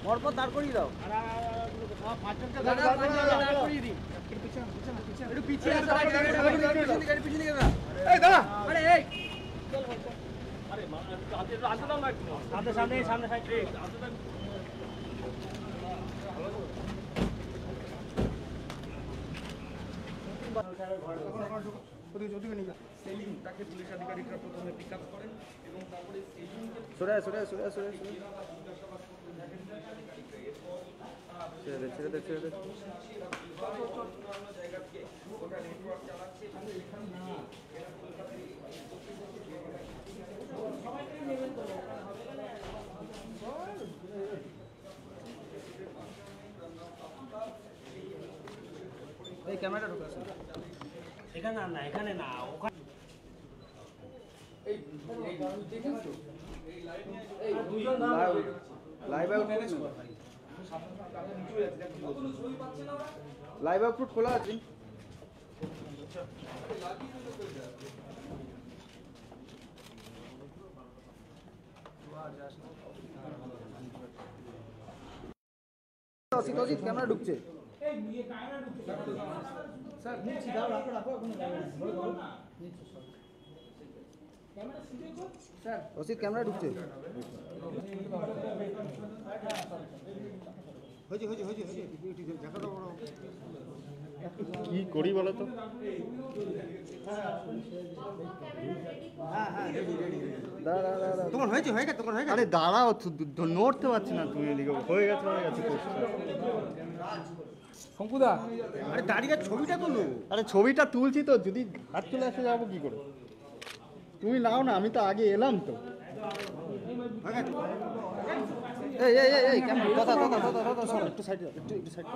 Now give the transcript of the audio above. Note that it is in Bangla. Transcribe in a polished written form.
মরপর দাঁড় করিয়ে দাও। পাঁচজনকে দাঁড় করিয়ে দিই। একটু পিছিয়ে সামনে সামনে সেলিমটাকে পুলিশ আধিকারিকরা প্রথমে পিক আপ করেন এবং তারপরে ছেড়ে দে এই ক্যামেরাটা ঢোকাছে এখানে না এখানে না ওখানে এই দেখেছো এই দুজন লাইভ লাইভ আউটপুট খোলা আছে অসিত ক্যামেরা ঢুকছে স্যার নিচ্ছি রাখো স্যার অসিত ক্যামেরা ঢুকছে কি করি বলো তো? তোমার হয়ে গেছে আরে দাঁড়াও, নড়তে পারছি না। তুমি এদিকে হয়ে গেছে শঙ্কুদা, আরে দাঁড়িয়ে ছবিটা তুলো। আরে ছবিটা তুলছি তো, যদি হাত চলে আসে যাবো কি করে? তুমি নাও না, আমি তো আগে এলাম তো। এই কেমন কথা একটু সাইড একটু সাইড